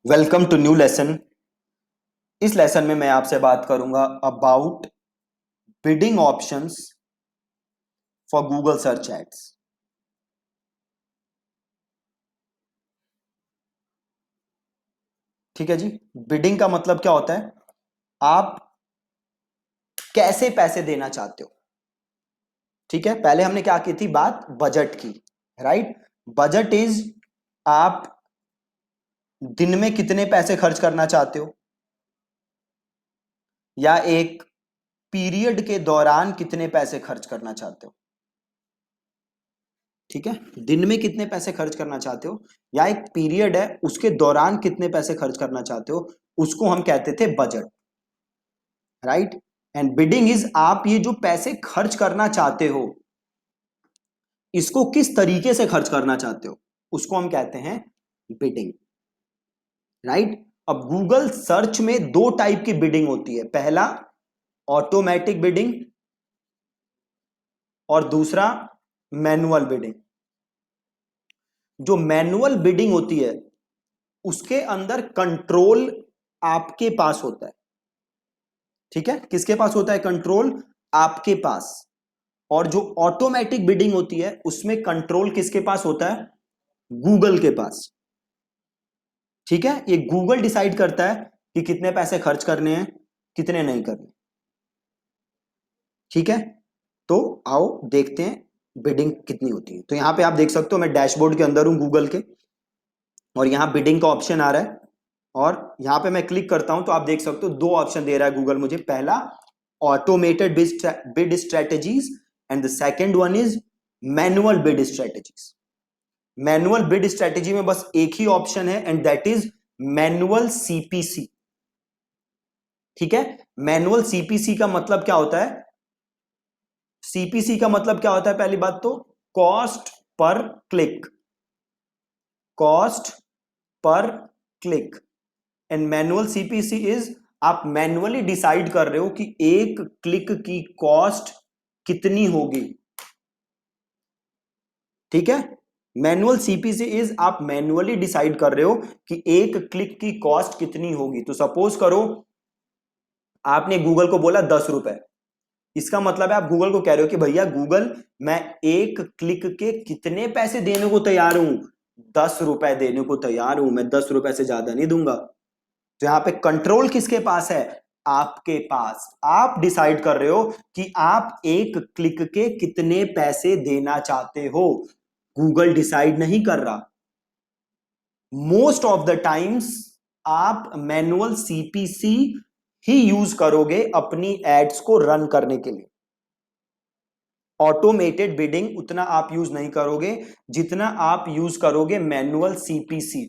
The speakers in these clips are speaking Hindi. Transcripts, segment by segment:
Welcome to new lesson. इस लेसन में मैं आपसे बात करूंगा about bidding options for Google search ads. ठीक है जी। बिडिंग का मतलब क्या होता है? आप कैसे पैसे देना चाहते हो। ठीक है, पहले हमने क्या की थी बात, बजट की। राइट। बजट इज आप दिन में कितने पैसे खर्च करना चाहते हो या एक पीरियड के दौरान कितने पैसे खर्च करना चाहते हो। ठीक है, दिन में कितने पैसे खर्च करना चाहते हो या एक पीरियड है उसके दौरान कितने पैसे खर्च करना चाहते हो, उसको हम कहते थे budget. Right. And bidding is आप ये जो पैसे खर्च करना चाहते हो इसको किस तरीके से खर्च करना चाहते हो, उसको हम कहते हैं बिडिंग। राइट। अब गूगल सर्च में दो टाइप की बिडिंग होती है, पहला ऑटोमेटिक बिडिंग और दूसरा मैनुअल बिडिंग। जो मैनुअल बिडिंग होती है उसके अंदर कंट्रोल आपके पास होता है। ठीक है, किसके पास होता है कंट्रोल? आपके पास। और जो ऑटोमेटिक बिडिंग होती है उसमें कंट्रोल किसके पास होता है? गूगल के पास। ठीक है, ये गूगल डिसाइड करता है कि कितने पैसे खर्च करने हैं कितने नहीं करने। ठीक है, तो आओ देखते हैं बिडिंग कितनी होती है। तो यहां पे आप देख सकते हो मैं डैशबोर्ड के अंदर हूं गूगल के, और यहां बिडिंग का ऑप्शन आ रहा है और यहां पे मैं क्लिक करता हूं तो आप देख सकते हो दो ऑप्शन दे रहा है गूगल मुझे। पहला automated bid strategies and the second one is manual bid strategies. Manual bid strategy में बस एक ही ऑप्शन है and that is manual CPC. ठीक है, मैनुअल सीपीसी का मतलब क्या होता है? सीपीसी का मतलब क्या होता है? पहली बात तो cost per click. Cost per click. And manual CPC is आप मैनुअली डिसाइड कर रहे हो कि एक क्लिक की कॉस्ट कितनी होगी। ठीक है, मैनुअल सीपीसी इज आप मैनुअली डिसाइड कर रहे हो कि एक क्लिक की कॉस्ट कितनी होगी। तो सपोज करो आपने गूगल को बोला 10 रुपए, इसका मतलब है आप गूगल को कह रहे हो कि भैया गूगल मैं एक क्लिक के कितने पैसे देने को तैयार हूं? 10 रुपए देने को तैयार हूं, मैं 10 रुपए से ज्यादा नहीं दूंगा। तो यहां पे कंट्रोल किसके पास है? आपके पास। आप डिसाइड कर रहे हो कि आप एक क्लिक के कितने पैसे देना चाहते हो, गूगल डिसाइड नहीं कर रहा। मोस्ट ऑफ द टाइम्स आप मैनुअल सीपीसी ही यूज करोगे अपनी एड्स को रन करने के लिए। ऑटोमेटेड बिडिंग उतना आप यूज नहीं करोगे जितना आप यूज करोगे मैनुअल सीपीसी।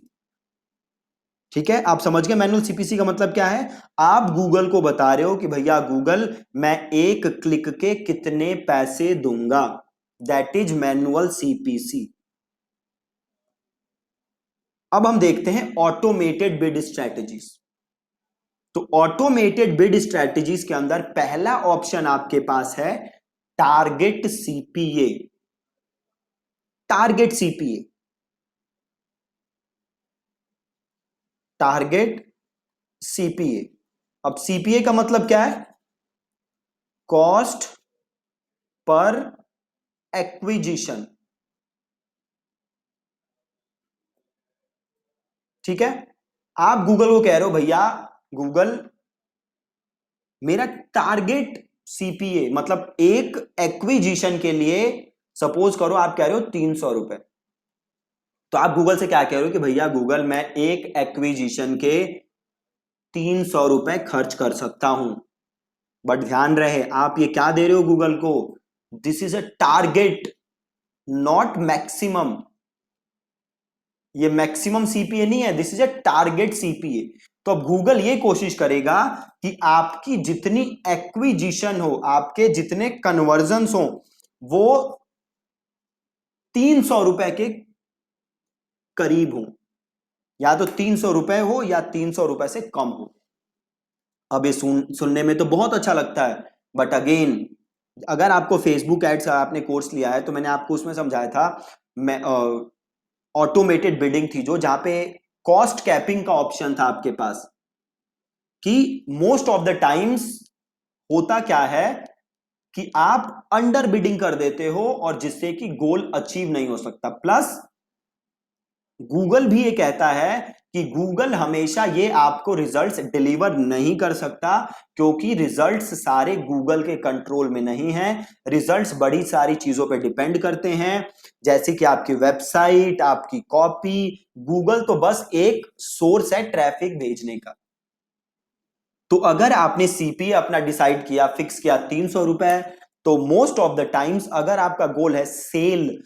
ठीक है, आप समझ गए मैनुअल सीपीसी का मतलब क्या है? आप गूगल को बता रहे हो कि भैया गूगल मैं एक क्लिक के कितने पैसे दूंगा, दैट इज मैनुअल सीपीसी। अब हम देखते हैं ऑटोमेटेड बिड स्ट्रैटेजीज। तो ऑटोमेटेड बिड स्ट्रैटेजीज के अंदर पहला ऑप्शन आपके पास है target CPA. Target CPA, target CPA. अब सीपीए का मतलब क्या है? Cost per acquisition. ठीक है, आप गूगल को कह रहे हो भैया गूगल मेरा टारगेट सीपीए मतलब एक एक्विजिशन के लिए, सपोज करो आप कह रहे हो 300 रुपए। तो आप गूगल से क्या कह रहे हो कि भैया गूगल मैं एक एक्विजिशन के 300 रुपए खर्च कर सकता हूं। बट ध्यान रहे आप ये क्या दे रहे हो गूगल को? This is a target, not maximum. ये मैक्सिमम सीपीए नहीं है, this is a target CPA. तो अब गूगल ये कोशिश करेगा कि आपकी जितनी एक्विजिशन हो, आपके जितने कन्वर्जन्स हो, वो 300 रुपए के करीब हो, या तो 300 रुपए हो या 300 रुपए से कम हो। अब ये सुनने में तो बहुत अच्छा लगता है, बट अगेन अगर आपको फेसबुक एड्स आपने कोर्स लिया है तो मैंने आपको उसमें समझाया था, मैं ऑटोमेटेड बिडिंग थी जो, जहां पे कॉस्ट कैपिंग का ऑप्शन था आपके पास कि मोस्ट ऑफ द टाइम्स होता क्या है कि आप अंडर बिडिंग कर देते हो और जिससे कि गोल अचीव नहीं हो सकता। प्लस गूगल भी ये कहता है कि गूगल हमेशा ये आपको रिजल्ट्स डिलीवर नहीं कर सकता, क्योंकि रिजल्ट्स सारे गूगल के कंट्रोल में नहीं है। रिजल्ट्स बड़ी सारी चीजों पे डिपेंड करते हैं, जैसे कि आपकी वेबसाइट, आपकी कॉपी। गूगल तो बस एक सोर्स है ट्रैफिक भेजने का। तो अगर आपने सीपीए अपना डिसाइड किया, फिक्स किया 300 रुपए, तो मोस्ट ऑफ द टाइम्स अगर आपका गोल है sale,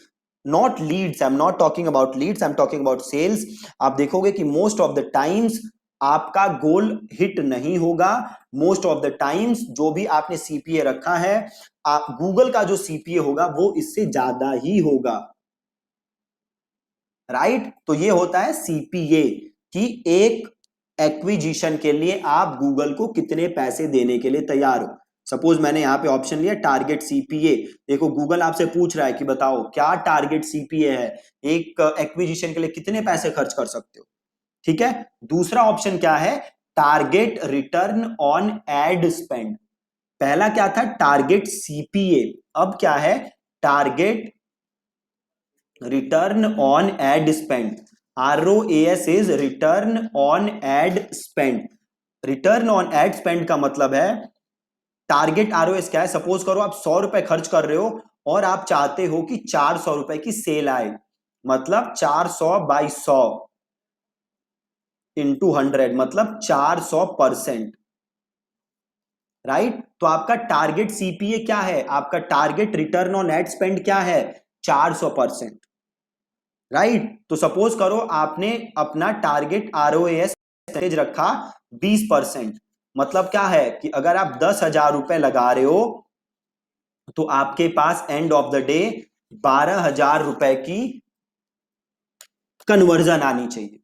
not leads, I am not talking about leads, I am talking about sales, आप देखोगे कि मोस्ट ऑफ द टाइम्स आपका गोल हिट नहीं होगा। मोस्ट ऑफ द टाइम्स जो भी आपने सीपीए रखा है, आप गूगल का जो सीपीए होगा वो इससे ज्यादा ही होगा। राइट? तो ये होता है सीपीए कि एक एक्विजिशन के लिए आप गूगल को कितने पैसे देने के लिए तैयार हो। सपोज मैंने यहां पे ऑप्शन लिया टारगेट सीपीए। देखो गूगल आपसे पूछ रहा है कि बताओ क्या टारगेट सीपीए है, एक एक्विजिशन के लिए कितने पैसे खर्च कर सकते हो। ठीक है। दूसरा ऑप्शन क्या है, target return on ad spend. पहला क्या था, टारगेट सीपीए, अब क्या है, target return on ad spend. ROAS is return on ad spend. Return on ad spend का मतलब है, टारगेट ROAS क्या है, सपोज करो आप 100 रुपए खर्च कर रहे हो और आप चाहते हो कि 400 रुपए की सेल आए, मतलब 400/100 इंटू 100 मतलब 400%। राइट? तो आपका टारगेट सीपीए क्या है, आपका target return on ad spend क्या है, 400%। राइट? तो सपोज करो आपने अपना टारगेट ROAS रखा 20%, मतलब क्या है कि अगर आप 10,000 रुपए लगा रहे हो तो आपके पास एंड ऑफ द डे 12,000 रुपए की कन्वर्जन आनी चाहिए।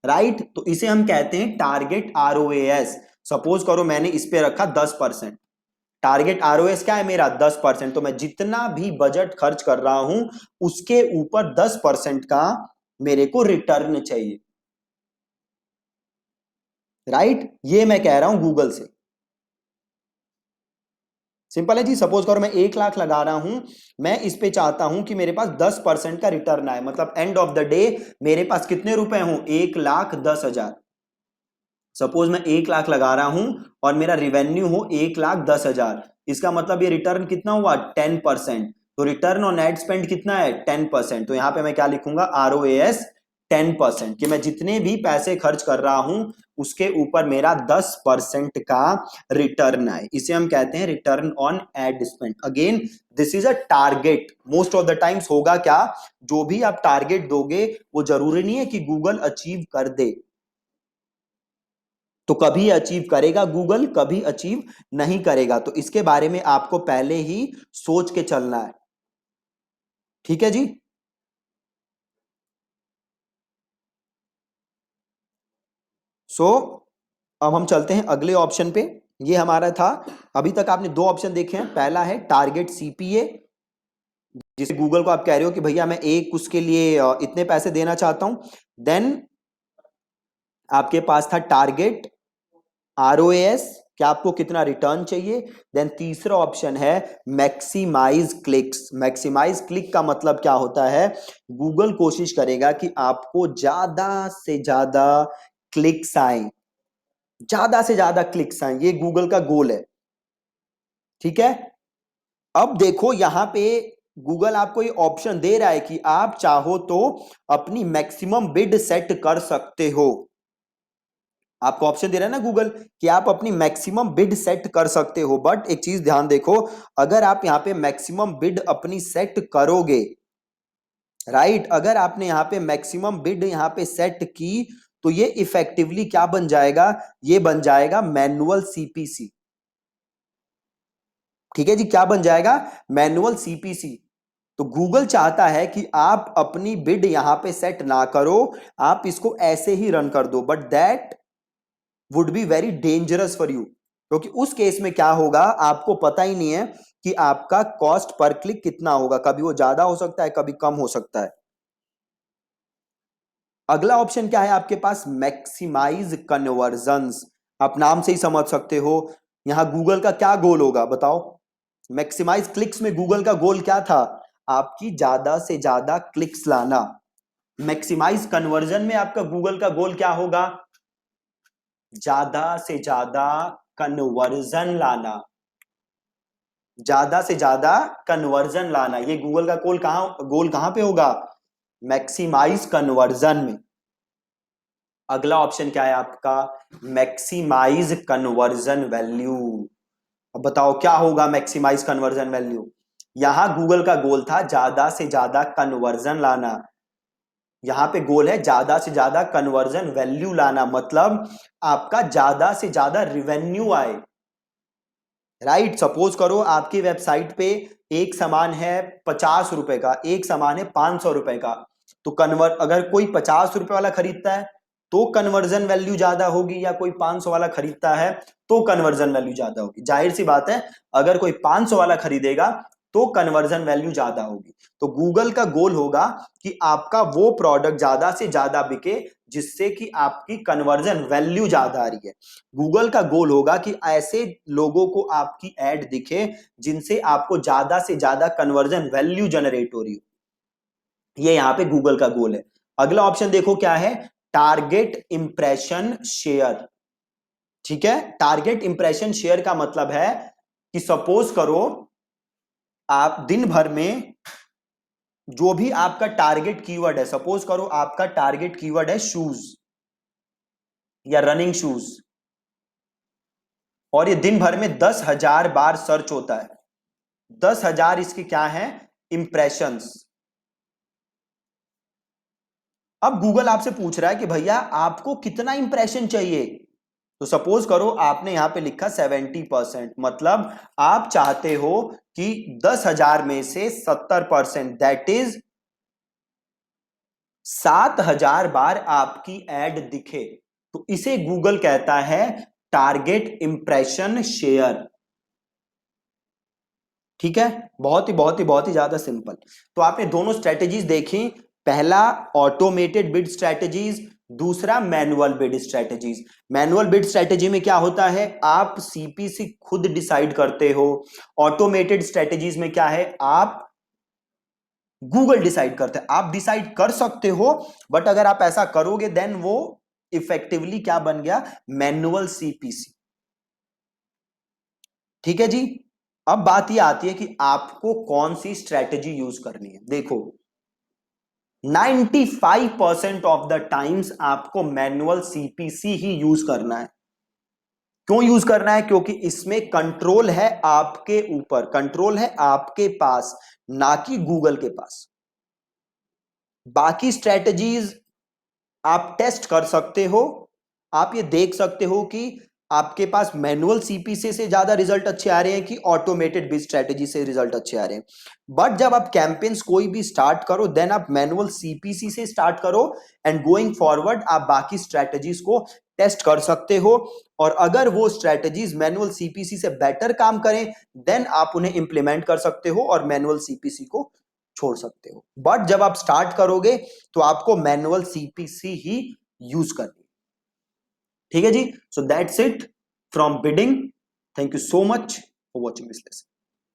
राइट? तो इसे हम कहते हैं टारगेट ROAS। सपोज करो मैंने इस पे रखा 10%, टारगेट ROAS क्या है मेरा 10%, तो मैं जितना भी बजट खर्च कर रहा हूं उसके ऊपर 10% का मेरे को रिटर्न चाहिए। राइट? ये मैं कह रहा हूं गूगल से। सिंपल है जी। सपोज करो मैं 1 लाख लगा रहा हूं, मैं इस पे चाहता हूं कि मेरे पास 10% का रिटर्न आए, मतलब एंड ऑफ द डे मेरे पास कितने रुपए हो, 1,10,000। सपोज मैं 1 लाख लगा रहा हूं और मेरा रिवेन्यू हो 1,10,000, इसका मतलब ये रिटर्न कितना हुआ, 10%। तो रिटर्न ऑन एड स्पेंड कितना है, 10%। तो यहां पे मैं क्या लिखूंगा, ROAS 10%, कि मैं जितने भी पैसे खर्च कर रहा हूं उसके ऊपर मेरा 10% का रिटर्न आए, इसे हम कहते हैं return on ad spend. Again this is a target. Most of the times होगा क्या, जो भी आप टारगेट दोगे वो जरूरी नहीं है कि गूगल अचीव कर दे। तो कभी अचीव करेगा गूगल, कभी अचीव नहीं करेगा, तो इसके बारे में आपको पहले ही सोच के चलना है। ठीक है जी। सो अब हम चलते हैं अगले ऑप्शन पे। ये हमारा था, अभी तक आपने दो ऑप्शन देखे हैं, पहला है टारगेट सीपीए, जिसे गूगल को आप कह रहे हो कि भैया मैं एक उसके लिए इतने पैसे देना चाहता हूं। देन आपके पास था टारगेट ROAS, क्या आपको कितना रिटर्न चाहिए। देन तीसरा ऑप्शन है मैक्सिमाइज क्लिक्स। मैक्सिमाइज क्लिक का मतलब क्या होता है, गूगल कोशिश करेगा कि आपको ज्यादा से ज्यादा क्लिक्स आए, ज्यादा से ज्यादा क्लिक्स आए, ये गूगल का गोल है। ठीक है। अब देखो यहां पे गूगल आपको ये ऑप्शन दे रहा है कि आप चाहो तो अपनी मैक्सिमम बिड सेट कर सकते हो। आपको ऑप्शन दे रहा है ना गूगल कि आप अपनी मैक्सिमम बिड सेट कर सकते हो, बट एक चीज ध्यान देखो, अगर आप यहां पे मैक्सिमम बिड अपनी सेट करोगे, राइट, अगर आपने यहां पे मैक्सिमम बिड यहां पे सेट की, तो ये इफेक्टिवली क्या बन जाएगा, ये बन जाएगा मैनुअल सीपीसी। ठीक है जी, क्या बन जाएगा, मैनुअल सीपीसी। तो गूगल चाहता है कि आप अपनी बिड यहां पे सेट ना करो, आप इसको ऐसे ही रन कर दो, but that would be very dangerous for you, क्योंकि उस केस में क्या होगा आपको पता ही नहीं है कि आपका कॉस्ट पर क्लिक कितना होगा, कभी वो ज्यादा हो सकता है, कभी कम हो सकता है। अगला ऑप्शन क्या है आपके पास, मैक्सिमाइज कन्वर्जंस। आप नाम से ही समझ सकते हो यहां गूगल का क्या गोल होगा बताओ। मैक्सिमाइज क्लिक्स में गूगल का गोल क्या था, आपकी ज्यादा से ज्यादा क्लिक्स लाना। मैक्सिमाइज कन्वर्जन में आपका गूगल का गोल क्या होगा, ज्यादा से ज्यादा कन्वर्जन लाना, ज्यादा से ज्यादा कन्वर्जन लाना। ये गूगल का गोल कहां पे होगा, मैक्सिमाइज कन्वर्जन में। अगला ऑप्शन क्या है आपका, मैक्सिमाइज कन्वर्जन वैल्यू। अब बताओ क्या होगा मैक्सिमाइज कन्वर्जन वैल्यू। यहां गूगल का गोल था ज्यादा से ज्यादा कन्वर्जन लाना, यहां पे गोल है ज्यादा से ज्यादा कन्वर्जन वैल्यू लाना, मतलब आपका ज्यादा से ज्यादा रिवेन्यू आए। राइट, सपोज करो आपकी वेबसाइट पे एक सामान है 50 रुपए का, एक सामान है 500 रुपए का, तो अगर कोई 50 रुपए वाला खरीदता है तो कन्वर्जन वैल्यू ज्यादा होगी, या कोई 500 वाला खरीदता है तो कन्वर्जन वैल्यू ज्यादा होगी। जाहिर सी बात है अगर कोई 500 वाला खरीदेगा तो कन्वर्जन वैल्यू ज्यादा होगी। तो गूगल का गोल होगा कि आपका वो प्रोडक्ट ज्यादा से ज्यादा बिके जिससे कि आपकी कन्वर्जन वैल्यू ज्यादा आ रही है। गूगल का गोल होगा कि ऐसे लोगों को आपकी एड दिखे जिनसे आपको ज्यादा से ज्यादा कन्वर्जन वैल्यू जनरेट हो रही हो। ये यहां पे गूगल का गोल है। अगला ऑप्शन देखो क्या है, टारगेट इंप्रेशन शेयर। ठीक है, टारगेट इंप्रेशन शेयर का मतलब है कि सपोज करो आप दिन भर में जो भी आपका टारगेट कीवर्ड है, सपोज करो आपका टारगेट कीवर्ड है शूज या रनिंग शूज, और ये दिन भर में 10,000 बार सर्च होता है। 10,000 इसके क्या है, इंप्रेशंस। अब गूगल आपसे पूछ रहा है कि भैया आपको कितना इंप्रेशन चाहिए। तो सपोज करो आपने यहां पे लिखा 70%, मतलब आप चाहते हो कि 10,000 में से 70%, दैट इज 7,000 बार आपकी एड दिखे, तो इसे गूगल कहता है टारगेट इंप्रेशन शेयर। ठीक है, बहुत ही ज्यादा सिंपल। तो आपने दोनों स्ट्रेटेजीज देखी, पहला ऑटोमेटेड बिड स्ट्रेटेजीज, दूसरा manual bid strategies. Manual bid strategy में क्या होता है, आप सीपीसी खुद डिसाइड करते हो। ऑटोमेटेड स्ट्रेटेजीज में क्या है, आप गूगल डिसाइड करते हैं। आप डिसाइड कर सकते हो, बट अगर आप ऐसा करोगे देन वो इफेक्टिवली क्या बन गया, मैनुअल सीपीसी। ठीक है जी। अब बात यह आती है कि आपको कौन सी स्ट्रेटेजी यूज करनी है। देखो 95% ऑफ द टाइम्स आपको मैनुअल सीपीसी ही यूज करना है। क्यों यूज करना है, क्योंकि इसमें कंट्रोल है आपके ऊपर, कंट्रोल है आपके पास, ना कि गूगल के पास। बाकी स्ट्रेटजीज आप टेस्ट कर सकते हो, आप ये देख सकते हो कि आपके पास मैनुअल सीपीसी से ज्यादा रिजल्ट अच्छे आ रहे हैं कि ऑटोमेटेड बिड स्ट्रेटेजी से रिजल्ट अच्छे आ रहे हैं। बट जब आप कैंपेन्स कोई भी स्टार्ट करो देन आप मैनुअल सीपीसी से स्टार्ट करो, एंड गोइंग फॉरवर्ड आप बाकी स्ट्रेटेजीज को टेस्ट कर सकते हो। और अगर वो स्ट्रेटेजीज मैनुअल सीपीसी से बेटर काम करें देन आप उन्हें इंप्लीमेंट कर सकते हो और मैनुअल सीपीसी को छोड़ सकते हो। बट जब आप स्टार्ट करोगे तो आपको मैनुअल सीपीसी ही यूज करनी। ठीक है जी, so that's it from bidding. Thank you so much for watching this lesson.